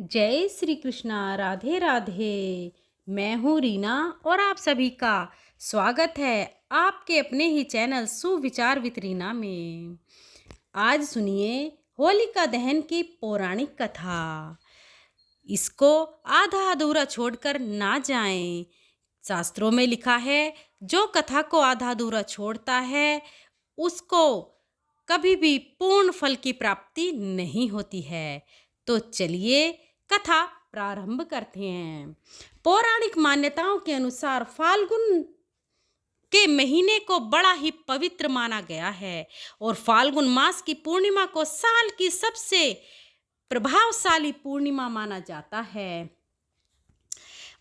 जय श्री कृष्णा। राधे राधे। मैं हूँ रीना और आप सभी का स्वागत है आपके अपने ही चैनल सुविचार विद रीना में। आज सुनिए होलिका दहन की पौराणिक कथा। इसको आधा अधूरा छोड़कर ना जाएं। शास्त्रों में लिखा है, जो कथा को आधा अधूरा छोड़ता है उसको कभी भी पूर्ण फल की प्राप्ति नहीं होती है। तो चलिए कथा प्रारंभ करते हैं। पौराणिक मान्यताओं के अनुसार फाल्गुन के महीने को बड़ा ही पवित्र माना गया है और फाल्गुन मास की पूर्णिमा को साल की सबसे प्रभावशाली पूर्णिमा माना जाता है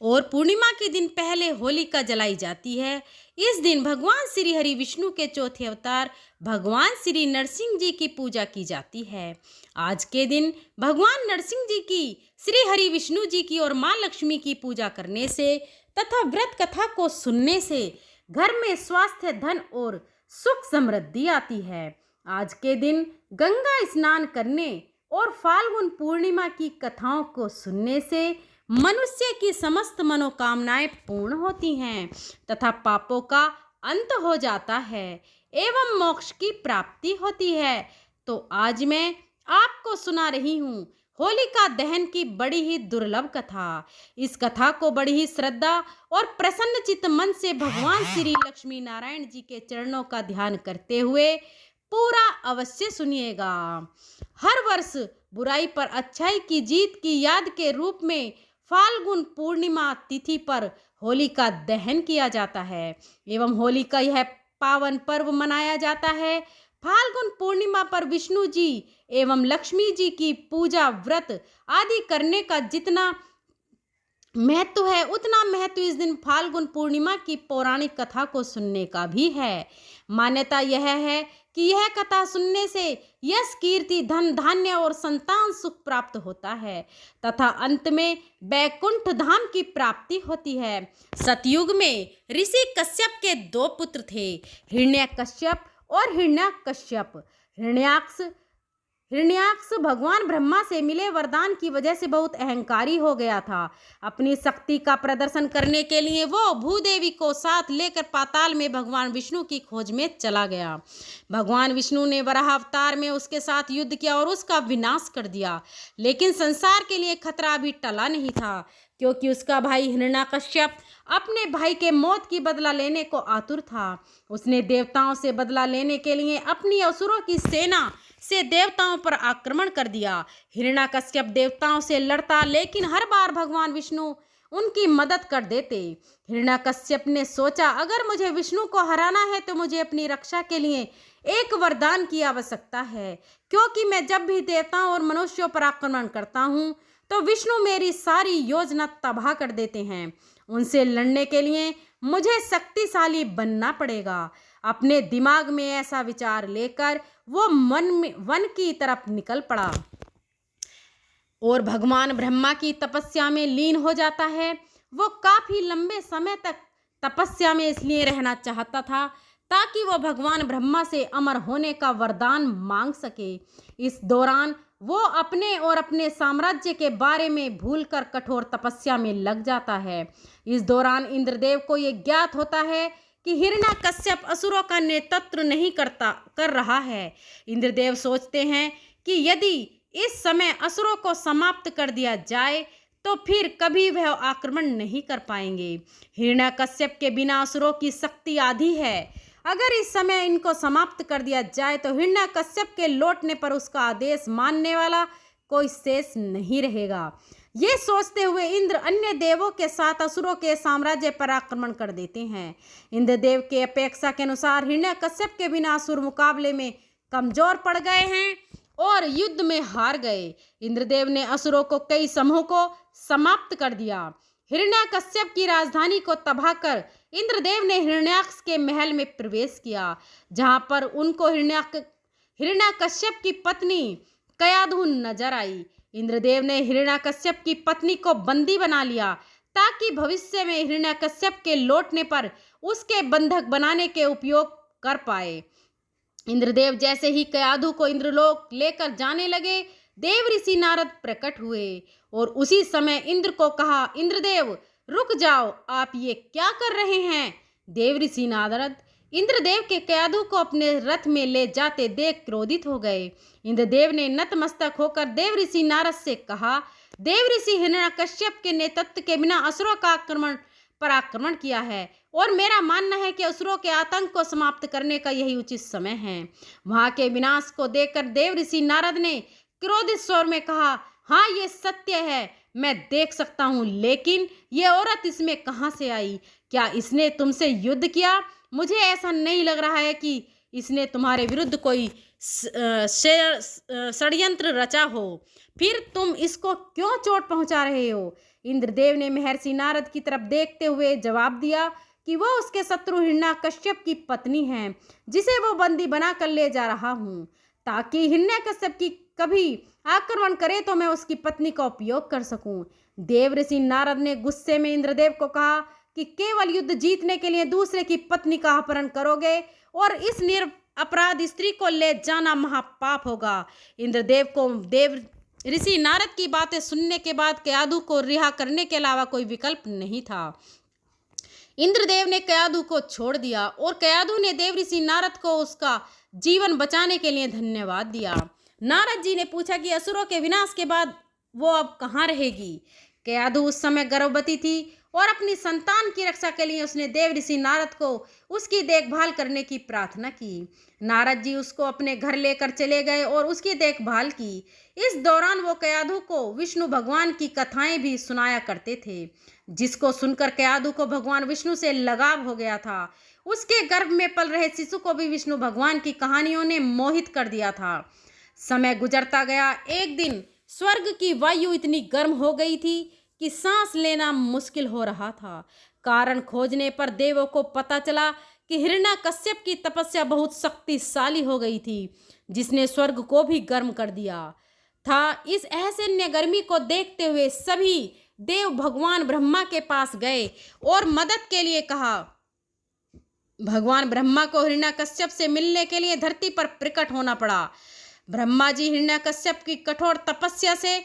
और पूर्णिमा के दिन पहले होलिका जलाई जाती है। इस दिन भगवान श्री हरि विष्णु के चौथे अवतार भगवान श्री नरसिंह जी की पूजा की जाती है। आज के दिन भगवान नरसिंह जी की, श्री हरि विष्णु जी की और माँ लक्ष्मी की पूजा करने से तथा व्रत कथा को सुनने से घर में स्वास्थ्य, धन और सुख समृद्धि आती है। आज के दिन गंगा स्नान करने और फाल्गुन पूर्णिमा की कथाओं को सुनने से मनुष्य की समस्त मनोकामनाएं पूर्ण होती हैं तथा पापों का अंत हो जाता है एवं मोक्ष की प्राप्ति होती है। तो आज मैं आपको सुना रही हूँ होलिका दहन की बड़ी ही दुर्लभ कथा। इस कथा को बड़ी ही श्रद्धा और प्रसन्न चित्त मन से भगवान श्री लक्ष्मी नारायण जी के चरणों का ध्यान करते हुए पूरा अवश्य सुनिएगा। हर वर्ष बुराई पर अच्छाई की जीत की याद के रूप में फाल्गुन पूर्णिमा तिथि पर होलिका दहन किया जाता है एवं होली का यह पावन पर्व मनाया जाता है। फाल्गुन पूर्णिमा पर विष्णु जी एवं लक्ष्मी जी की पूजा, व्रत आदि करने का जितना महत्व है उतना महत्व इस दिन फाल्गुन पूर्णिमा की पौराणिक कथा को सुनने का भी है। मान्यता यह है कि यह कथा सुनने से यश, कीर्ति, धन, धान्य और संतान सुख प्राप्त होता है तथा अंत में बैकुंठ धाम की प्राप्ति होती है। सतयुग में ऋषि कश्यप के दो पुत्र थे, हिरण्यकश्यप और हिरण्याकश्यप। हिरण्याक्ष भगवान ब्रह्मा से मिले वरदान की वजह से बहुत अहंकारी हो गया था। अपनी शक्ति का प्रदर्शन करने के लिए वो भूदेवी को साथ लेकर पाताल में भगवान विष्णु की खोज में चला गया। भगवान विष्णु ने वराह अवतार में उसके साथ युद्ध किया और उसका विनाश कर दिया, लेकिन संसार के लिए खतरा अभी टला नहीं था क्योंकि उसका भाई हिरण्याकश्यप अपने भाई के मौत की बदला लेने को आतुर था। उसने देवताओं से बदला लेने के लिए अपनी असुरों की सेना से देवताओं पर आक्रमण कर दिया। हिरण्याकश्यप देवताओं से लड़ता, लेकिन हर बार भगवान विष्णु उनकी मदद कर देते। हिरण्याकश्यप ने सोचा, अगर मुझे विष्णु को हराना है तो मुझे अपनी रक्षा के लिए एक वरदान की आवश्यकता है, क्योंकि मैं जब भी देवताओं और मनुष्यों पर आक्रमण करता हूँ तो विष्णु मेरी सारी योजना तबाह कर देते हैं। उनसे लड़ने के लिए मुझे शक्तिशाली बनना पड़ेगा। अपने दिमाग में ऐसा विचार लेकर वो वन की तरफ निकल पड़ा और भगवान ब्रह्मा की तपस्या में लीन हो जाता है। वो काफी लंबे समय तक तपस्या में इसलिए रहना चाहता था ताकि वो भगवान ब्रह्मा से अमर होने का वरदान मांग सके। इस दौरान वो अपने और अपने साम्राज्य के बारे में भूलकर कठोर तपस्या में लग जाता है। इस दौरान इंद्रदेव को ये ज्ञात होता है कि हिरण्याकश्यप असुरों का नेतृत्व नहीं कर रहा है। इंद्रदेव सोचते हैं कि यदि इस समय असुरों को समाप्त कर दिया जाए तो फिर कभी वह आक्रमण नहीं कर पाएंगे। हिरण्याकश्यप के बिना असुरों की शक्ति आधी है। अगर इस समय इनको समाप्त कर दिया जाए तो हिरण्याकश्यप के लौटने पर उसका आदेश मानने वाला कोई शेष नहीं रहेगा। ये सोचते हुए इंद्र अन्य देवों के साथ असुरों के साम्राज्य पर आक्रमण कर देते हैं। इंद्रदेव के अपेक्षा के अनुसार हिरण्याकश्यप के बिना असुर मुकाबले में कमजोर पड़ गए हैं और युद्ध में हार गए। इंद्रदेव ने असुरों को कई समूहों को समाप्त कर दिया। हिरण्याकश्यप की राजधानी को तबाह कर इंद्रदेव ने हिरण्याक्ष के महल में प्रवेश किया, जहां पर उनको हिरण्याकश्यप की पत्नी कयाधु नजर आई। इंद्रदेव ने हिरण्याकश्यप की पत्नी को बंदी बना लिया ताकि भविष्य में हिरण्याकश्यप के लौटने पर उसके बंधक बनाने के उपयोग कर पाए। इंद्रदेव जैसे ही कयाधु को इंद्रलोक लेकर जाने लगे, देव ऋषि नारद प्रकट हुए और उसी समय इंद्र को कहा, इंद्रदेव रुक जाओ, आप ये क्या कर रहे हैं। देव ऋषि नारद इंद्रदेव के कयाधु को अपने रथ में ले जाते देख क्रोधित हो गए। इंद्रदेव ने नतमस्तक होकर देव ऋषि नारद से कहा, देव ऋषि हिरण्यकश्यप के नेतृत्व के बिना असुरों का आक्रमण किया है और मेरा मानना है कि असुरों के आतंक को समाप्त करने का यही उचित समय है। वहां के विनाश को देखकर देव ऋषि नारद ने क्रोधित स्वर में कहा, हाँ ये सत्य है, मैं देख सकता हूँ, लेकिन ये औरत इसमें कहाँ से आई? क्या इसने तुमसे युद्ध किया? मुझे ऐसा नहीं लग रहा है कि इसने तुम्हारे विरुद्ध कोई षड्यंत्र रचा हो, फिर तुम इसको क्यों चोट पहुंचा रहे हो? इंद्रदेव ने महर्षि नारद की तरफ देखते हुए जवाब दिया कि वो उसके शत्रु हिरण्यकश्यप की पत्नी है, जिसे वो बंदी बनाकर ले जा रहा हूँ, ताकि हिरण्यकश्यप की कभी आक्रमण करे तो मैं उसकी पत्नी का उपयोग कर सकूं। देव ऋषि नारद ने गुस्से में इंद्रदेव को कहा कि केवल युद्ध जीतने के लिए दूसरे की पत्नी का अपहरण करोगे और इस निरपराध स्त्री को ले जाना महापाप होगा। इंद्रदेव को देव ऋषि नारद की बातें सुनने के बाद कयाधु को रिहा करने के अलावा कोई विकल्प नहीं था। इंद्रदेव ने कयाधु को छोड़ दिया और कयाधु ने देव ऋषि नारद को उसका जीवन बचाने के लिए धन्यवाद दिया। नारद जी ने पूछा कि असुरों के विनाश के बाद वो अब कहाँ रहेगी। कयाधु उस समय गर्भवती थी और अपनी संतान की रक्षा के लिए उसने देव ऋषि नारद को उसकी देखभाल करने की प्रार्थना की। नारद जी उसको अपने घर लेकर चले गए और उसकी देखभाल की। इस दौरान वो कयाधु को विष्णु भगवान की कथाएं भी सुनाया करते थे, जिसको सुनकर कयाधु को भगवान विष्णु से लगाव हो गया था। उसके गर्भ में पल रहे शिशु को भी विष्णु भगवान की कहानियों ने मोहित कर दिया था। समय गुजरता गया। एक दिन स्वर्ग की वायु इतनी गर्म हो गई थी कि सांस लेना मुश्किल हो रहा था। कारण खोजने पर देवों को पता चला कि हिरण्यकश्यप की तपस्या बहुत शक्तिशाली हो गई थी, जिसने स्वर्ग को भी गर्म कर दिया था। इस असहनीय गर्मी को देखते हुए सभी देव भगवान ब्रह्मा के पास गए और मदद के लिए कहा। भगवान ब्रह्मा को हिरण्यकश्यप से मिलने के लिए धरती पर प्रकट होना पड़ा। ब्रह्मा जी हिरण्यकश्यप की कठोर तपस्या से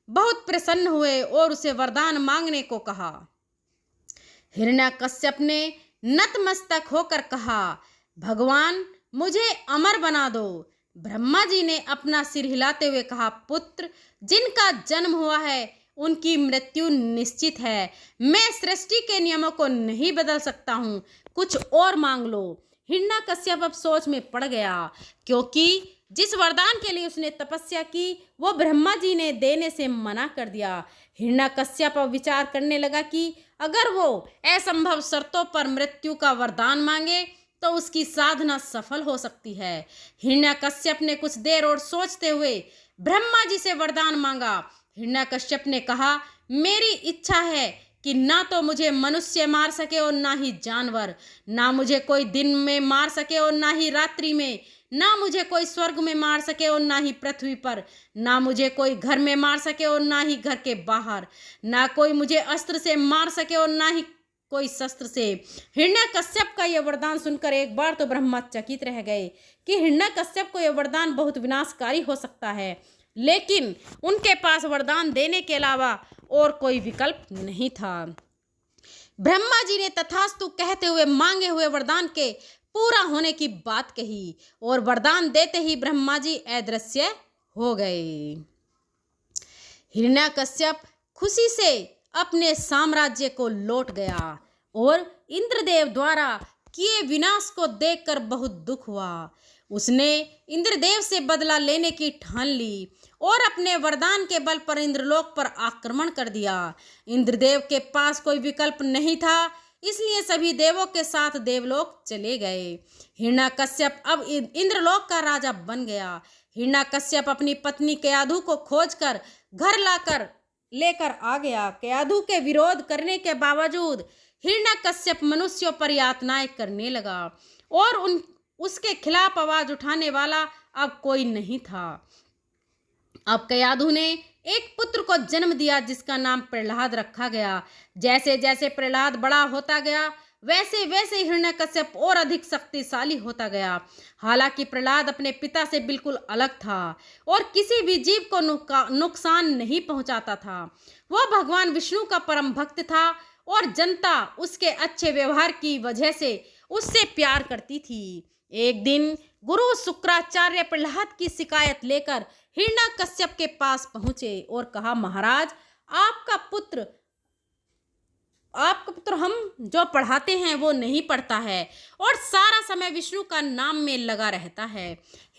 बहुत प्रसन्न हुए और उसे वरदान मांगने को कहा। हिरण्यकश्यप ने नतमस्तक होकर कहा, भगवान मुझे अमर बना दो। ब्रह्मा जी ने अपना सिर हिलाते हुए कहा, पुत्र जिनका जन्म हुआ है उनकी मृत्यु निश्चित है। मैं सृष्टि के नियमों को नहीं बदल सकता हूँ, कुछ और मांग लो। हिरण्यकश्यप अब सोच में पड़ गया, क्योंकि जिस वरदान के लिए उसने तपस्या की वो ब्रह्मा जी ने देने से मना कर दिया। हिरण्यकश्यप अब विचार करने लगा कि अगर वो असंभव शर्तों पर मृत्यु का वरदान मांगे तो उसकी साधना सफल हो सकती है। हिरण्यकश्यप ने कुछ देर और सोचते हुए ब्रह्मा जी से वरदान मांगा। हिरण्यकश्यप ने कहा, मेरी इच्छा है कि ना तो मुझे मनुष्य मार सके और ना ही जानवर, ना मुझे कोई दिन में मार सके और ना ही रात्रि में, ना मुझे कोई स्वर्ग में मार सके और ना ही पृथ्वी पर, ना मुझे कोई घर में मार सके और ना ही घर के बाहर, ना कोई मुझे अस्त्र से मार सके और ना ही कोई शस्त्र से। हिरण्यकश्यप का यह वरदान सुनकर एक बार तो ब्रह्मा चकित रह गए कि हिरण्यकश्यप को यह वरदान बहुत विनाशकारी हो सकता है, लेकिन उनके पास वरदान देने के अलावा और कोई विकल्प नहीं था। ब्रह्मा जी ने तथास्तु कहते हुए मांगे हुए वरदान के पूरा होने की बात कही और वरदान देते ही ब्रह्मा जी अदृश्य हो गए। हिरण्यकश्यप खुशी से अपने साम्राज्य को लौट गया और इंद्रदेव द्वारा किए विनाश को देखकर बहुत दुख हुआ। उसने इंद्रदेव से बदला लेने की ठान ली और अपने वरदान के बल पर इंद्रलोक पर आक्रमण कर दिया। इंद्रदेव के पास कोई विकल्प नहीं था, इसलिए सभी देवों के साथ देवलोक चले गए। हिरण्यकश्यप अब इंद्रलोक का राजा बन गया। हिरण्यकश्यप अपनी पत्नी कयाधु को खोजकर घर लाकर लेकर आ गया। कयाधु के विरोध करने के बावजूद हिरण्यकश्यप मनुष्यों पर यातनाएं करने लगा और उसके खिलाफ आवाज उठाने वाला अब कोई नहीं था। अब कयाधु ने एक पुत्र को जन्म दिया जिसका नाम प्रहलाद रखा गया। जैसे जैसे प्रहलाद बड़ा होता गया वैसे वैसे हिरण्यकश्यप और अधिक शक्तिशाली होता गया। हालांकि प्रहलाद अपने पिता से बिल्कुल अलग था और किसी भी जीव को नुकसान नहीं पहुंचाता था। वह भगवान विष्णु का परम भक्त था और जनता उसके अच्छे व्यवहार की वजह से उससे प्यार करती थी। एक दिन गुरु शुक्राचार्य प्रहलाद की शिकायत लेकर हिरण्यकश्यप के पास पहुंचे और कहा, महाराज, आपका पुत्र हम जो पढ़ाते हैं वो नहीं पढ़ता है और सारा समय विष्णु का नाम में लगा रहता है।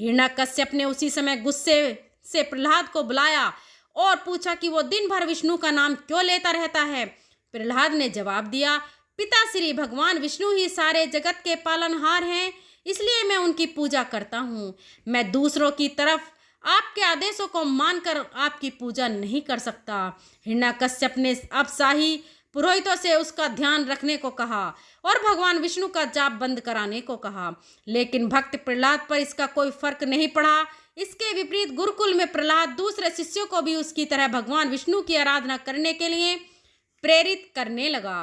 हिरण्यकश्यप ने उसी समय गुस्से से प्रहलाद को बुलाया और पूछा कि वो दिन भर विष्णु का नाम क्यों लेता रहता है। प्रहलाद ने जवाब दिया, पिता श्री भगवान विष्णु ही सारे जगत के पालनहार हैं, इसलिए मैं उनकी पूजा करता हूँ। मैं दूसरों की तरफ आपके आदेशों को मानकर आपकी पूजा नहीं कर सकता। हिरण्यकश्यप ने अब शाही पुरोहितों से उसका ध्यान रखने को कहा और भगवान विष्णु का जाप बंद कराने को कहा, लेकिन भक्त प्रहलाद पर इसका कोई फर्क नहीं पड़ा। इसके विपरीत गुरुकुल में प्रहलाद दूसरे शिष्यों को भी उसकी तरह भगवान विष्णु की आराधना करने के लिए प्रेरित करने लगा।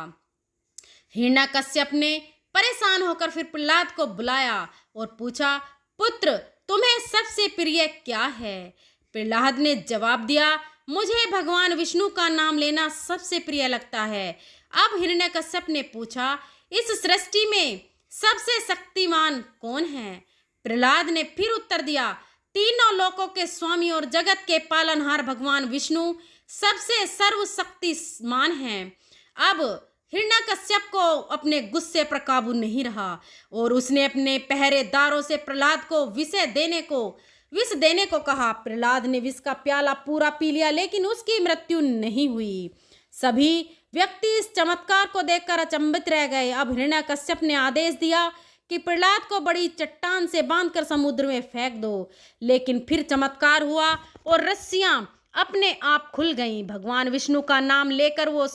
हिरण्यकश्यप ने परेशान होकर फिर प्रहलाद को बुलाया और पूछा, पुत्र, तुम्हें सबसे प्रिय क्या है? प्रहलाद ने जवाब दिया, मुझे भगवान विष्णु का नाम लेना सबसे प्रिय लगता है। अब हिरण्यकश्यप ने पूछा, इस सृष्टि में सबसे शक्तिमान कौन है? प्रहलाद ने फिर उत्तर दिया, तीनों लोकों के स्वामी और जगत के पालनहार भगवान विष्णु सबसे सर्वशक्तिमान हैं। अब हिरण्यकश्यप को अपने गुस्से पर काबू नहीं रहा और उसने अपने पहरेदारों से प्रहलाद को विष देने को कहा। प्रहलाद ने विष का प्याला पूरा पी लिया, लेकिन उसकी मृत्यु नहीं हुई। सभी व्यक्ति इस चमत्कार को देखकर अचंभित रह गए। अब हिरण्यकश्यप ने आदेश दिया कि प्रहलाद को बड़ी चट्टान से बांधकर समुद्र में फेंक दो, लेकिन फिर चमत्कार हुआ और रस्सियां अपने आप खुल गईं। भगवान विष्णु का नाम लेकर वो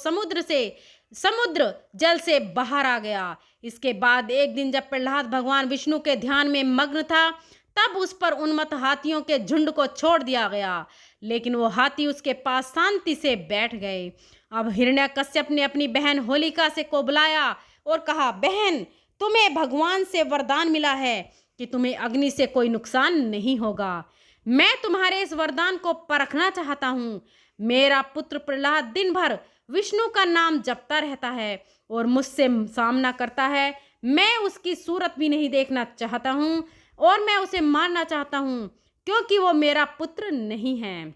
समुद्र जल से बाहर आ गया। इसके बाद एक दिन जब प्रहलाद भगवान विष्णु के ध्यान में मग्न था, तब उस पर उन्मत्त हाथियों के झुंड को छोड़ दिया गया, लेकिन वो हाथी उसके पास शांति से बैठ गए। अब हिरण्यकश्यप ने अपनी बहन होलिका को बुलाया और कहा, बहन, तुम्हें भगवान से वरदान मिला है कि तुम्हें अग्नि से कोई नुकसान नहीं होगा। मैं तुम्हारे इस वरदान को परखना चाहता हूँ। मेरा पुत्र प्रहलाद दिन भर विष्णु का नाम जपता रहता है और मुझसे सामना करता है। मैं उसकी सूरत भी नहीं देखना चाहता हूँ और मैं उसे मारना चाहता हूँ, क्योंकि वो मेरा पुत्र नहीं है।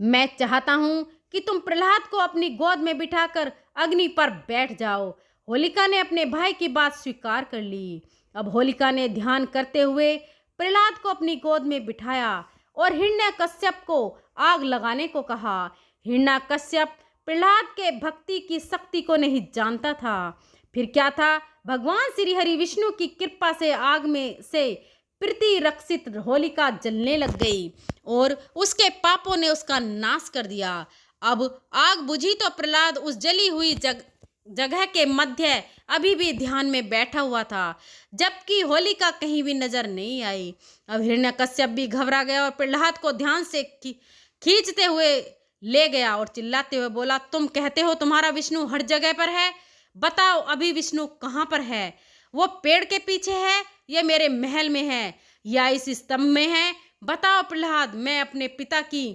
मैं चाहता हूँ कि तुम प्रहलाद को अपनी गोद में बिठाकर अग्नि पर बैठ जाओ। होलिका ने अपने भाई की बात स्वीकार कर ली। अब होलिका ने ध्यान करते हुए प्रहलाद को अपनी गोद में बिठाया और हिरण्यकश्यप को आग लगाने को कहा। हिरण्यकश्यप प्रहलाद के भक्ति की शक्ति को नहीं जानता था। फिर क्या था, भगवान श्री हरि विष्णु की कृपा से आग में से प्रतिरक्षित होलिका जलने लग गई और उसके पापों ने उसका नाश कर दिया। अब आग बुझी तो प्रहलाद उस जली हुई जगह के मध्य अभी भी ध्यान में बैठा हुआ था, जबकि होलिका कहीं भी नजर नहीं आई। अब हिरण्यकश्यप भी घबरा गया और प्रहलाद को ध्यान से खींचते हुए ले गया और चिल्लाते हुए बोला, तुम कहते हो तुम्हारा विष्णु हर जगह पर है, बताओ अभी विष्णु कहाँ पर है? वो पेड़ के पीछे है या मेरे महल में है या इस स्तंभ में है? बताओ प्रहलाद। मैं अपने पिता की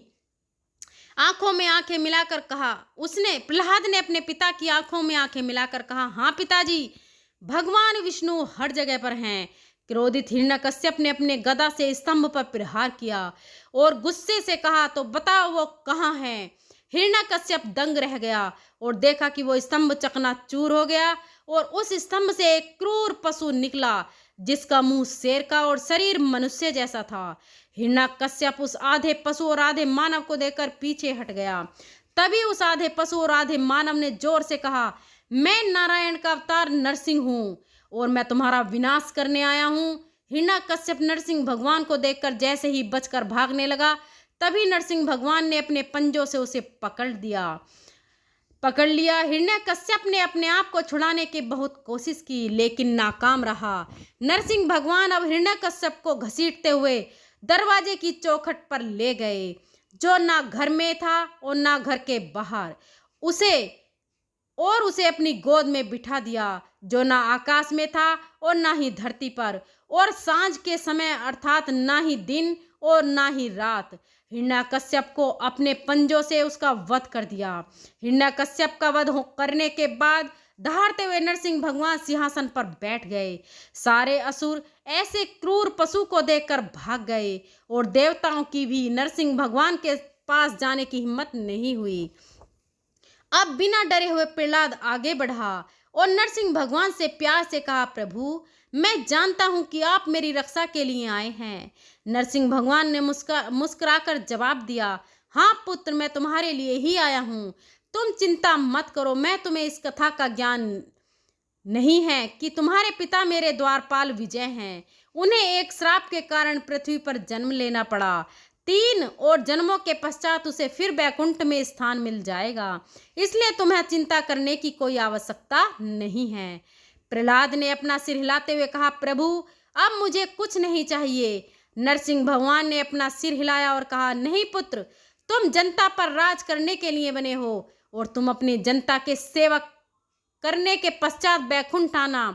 आंखों में आंखें मिलाकर कहा। प्रहलाद ने अपने पिता की आंखों में आंखें मिलाकर कहा, हाँ पिताजी, भगवान विष्णु हर जगह पर हैं। क्रोधित हिरण्यकश्यप ने अपने गदा से स्तंभ पर प्रहार किया और गुस्से से कहा, तो बताओ वो कहाँ है? हिरण्यकश्यप दंग रह गया और देखा कि वो स्तंभ चकनाचूर हो गया और उस स्तंभ से एक क्रूर पशु निकला, जिसका मुंह शेर का और शरीर मनुष्य जैसा था। हिरण्यकश्यप उस आधे पशु और आधे मानव को देखकर पीछे हट गया। तभी उस आधे पशु और आधे मानव ने जोर से कहा, मैं नारायण का अवतार नरसिंह हूँ और मैं तुम्हारा विनाश करने आया हूँ। हिरण्यकश्यप नरसिंह भगवान को देखकर जैसे ही बचकर भागने लगा, तभी नरसिंह भगवान ने अपने पंजों से उसे पकड़ लिया। हिरण्यकश्यप ने अपने आप को छुड़ाने की बहुत कोशिश की, लेकिन नाकाम रहा। नरसिंह भगवान अब हिरण्यकश्यप को घसीटते हुए दरवाजे की चौखट पर ले गए, जो ना घर में था और ना घर के बाहर। उसे और उसे अपनी गोद में बिठा दिया, जो ना आकाश में था और ना ही धरती पर, और सांझ के समय अर्थात ना ही दिन और ना ही रात। हिरण्यकश्यप को अपने पंजों से उसका वध कर दिया। हिरण्यकश्यप का वध करने के बाद दहाड़ते हुए नरसिंह भगवान सिंहासन पर बैठ गए। सारे असुर ऐसे क्रूर पशु को देखकर भाग गए और देवताओं की भी नरसिंह भगवान के पास जाने की हिम्मत नहीं हुई। अब बिना डरे हुए प्रहलाद आगे बढ़ा और नरसिंह भगवान से प्यार से कहा, प्रभु मैं जानता हूं कि आप मेरी रक्षा के लिए आए हैं। नरसिंह भगवान ने मुस्कुराकर जवाब दिया, हाँ पुत्र, मैं तुम्हारे लिए ही आया हूं। तुम चिंता मत करो, मैं तुम्हें इस कथा का ज्ञान नहीं है कि तुम्हारे पिता मेरे द्वारपाल विजय हैं। उन्हें एक श्राप के कारण पृथ्वी पर जन्म लेना पड़ा। 3 और जन्मों के पश्चात उसे फिर बैकुंठ में स्थान मिल जाएगा, इसलिए तुम्हें चिंता करने की कोई आवश्यकता नहीं है। प्रहलाद ने अपना सिर हिलाते हुए कहा, प्रभु अब मुझे कुछ नहीं चाहिए। नरसिंह भगवान ने अपना सिर हिलाया और कहा, नहीं पुत्र, तुम जनता पर राज करने के लिए बने हो और तुम अपनी जनता के सेवक करने के पश्चात बैकुंठ आना।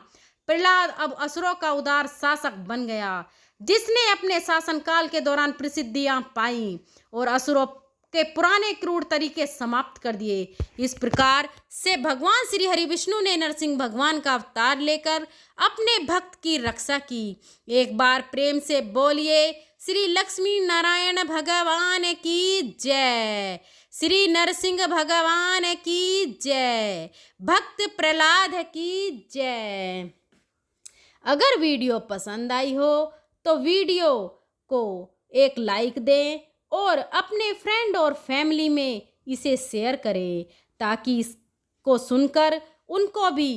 प्रहलाद अब असुरों का उदार शासक बन गया, जिसने अपने शासनकाल के दौरान प्रसिद्धियां पाई और असुरों के पुराने क्रूर तरीके समाप्त कर दिए। इस प्रकार से भगवान श्री हरि विष्णु ने नरसिंह भगवान का अवतार लेकर अपने भक्त की रक्षा की। एक बार प्रेम से बोलिए, श्री लक्ष्मी नारायण भगवान की जय, श्री नरसिंह भगवान की जय, भक्त प्रहलाद की जय। अगर वीडियो पसंद आई हो तो वीडियो को एक लाइक दें और अपने फ्रेंड और फैमिली में इसे शेयर करें, ताकि इसको सुनकर उनको भी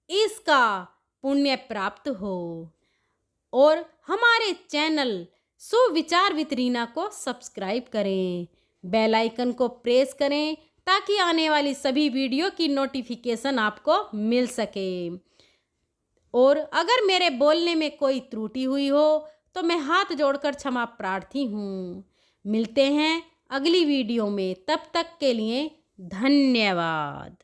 इसका पुण्य प्राप्त हो। और हमारे चैनल सुविचार विद रीना को सब्सक्राइब करें, बेल आइकन को प्रेस करें, ताकि आने वाली सभी वीडियो की नोटिफिकेशन आपको मिल सके। और अगर मेरे बोलने में कोई त्रुटि हुई हो तो मैं हाथ जोड़कर क्षमा प्रार्थी हूँ। मिलते हैं अगली वीडियो में, तब तक के लिए धन्यवाद।